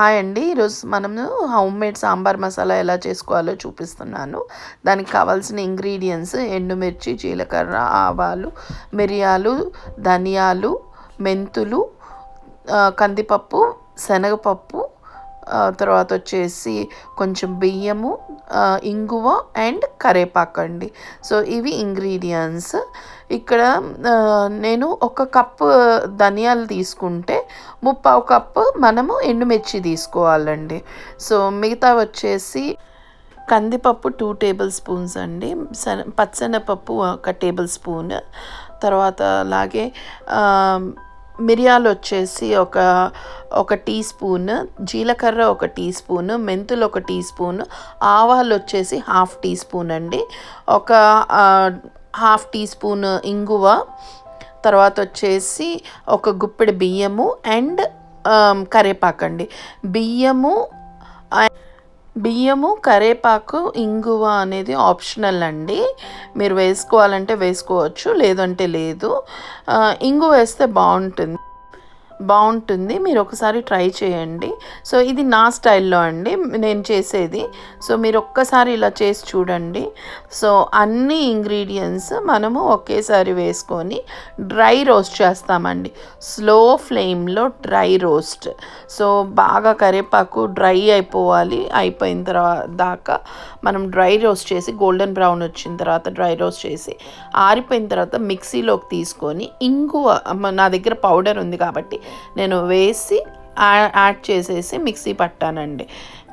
Hi అండి. ఈరోజు మనము హోమ్ మేడ్ సాంబార్ మసాలా ఎలా చేసుకోవాలో చూపిస్తున్నాను. దానికి కావాల్సిన ఇంగ్రీడియంట్స్ ఎండుమిర్చి, జీలకర్ర, ఆవాలు, మిరియాలు, ధనియాలు, మెంతులు, కందిపప్పు, శనగపప్పు, తర్వాత వచ్చేసి కొంచెం బియ్యము, ఇంగువ అండ్ కరివేపాకు. సో ఇవి ఇంగ్రీడియంట్స్. ఇక్కడ నేను ఒక కప్పు ధనియాలు తీసుకుంటే 3/4 కప్పు మనము ఎండుమిర్చి తీసుకోవాలండి. సో మిగతా వచ్చేసి కందిపప్పు 2 టేబుల్ స్పూన్స్ అండి, పచ్చెనపప్పు 1 టేబుల్ స్పూన్, తర్వాత అలాగే మిరియాలు వచ్చేసి ఒక టీ స్పూన్, జీలకర్ర 1 టీ స్పూన్, మెంతులు 1 టీ స్పూన్, ఆవాలు వచ్చేసి 1/2 టీ స్పూన్ అండి, ఒక 1/2 టీ స్పూన్ ఇంగువ, తర్వాత వచ్చేసి ఒక గుప్పెడు బియ్యము అండ్ కరివేపాకు అండి. బియ్యము, కరివేపాకు, ఇంగువ అనేది ఆప్షనల్ అండి. మీరు వేసుకోవాలంటే వేసుకోవచ్చు, లేదంటే లేదు. ఇంగువ వేస్తే బాగుంటుంది. మీరు ఒకసారి ట్రై చేయండి. సో ఇది నా స్టైల్లో అండి నేను చేసేది. సో మీరు ఒక్కసారి ఇలా చేసి చూడండి. సో అన్ని ఇంగ్రీడియంట్స్ మనము ఒకేసారి వేసుకొని డ్రై రోస్ట్ చేస్తామండి, స్లో ఫ్లేమ్లో డ్రై రోస్ట్. సో బాగా కరివేపాకు డ్రై అయిపోయిన తర్వాత దాకా మనం డ్రై రోస్ట్ చేసి గోల్డెన్ బ్రౌన్ వచ్చిన తర్వాత డ్రై రోస్ట్ చేసి ఆరిపోయిన తర్వాత మిక్సీలోకి తీసుకొని ఇంగువ నా దగ్గర పౌడర్ ఉంది కాబట్టి నేను వేసి యాడ్ చేసేసి మిక్సీ పట్టానండి.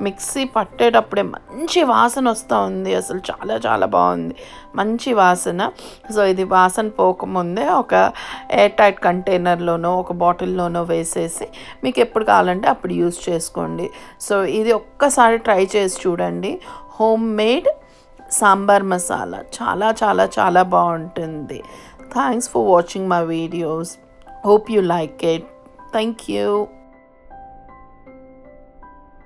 మిక్సీ పట్టేటప్పుడే మంచి వాసన వస్తూ ఉంది, అసలు చాలా చాలా బాగుంది, మంచి వాసన. సో ఇది వాసన పోకముందే ఒక ఎయిర్ టైట్ కంటైనర్లోనో ఒక బాటిల్లోనో వేసేసి మీకు ఎప్పుడు కావాలంటే అప్పుడు యూస్ చేసుకోండి. సో ఇది ఒక్కసారి ట్రై చేసి చూడండి. హోమ్ మేడ్ సాంబార్ మసాలా చాలా చాలా చాలా బాగుంటుంది. Thanks for watching my videos. Hope you like it. Thank you.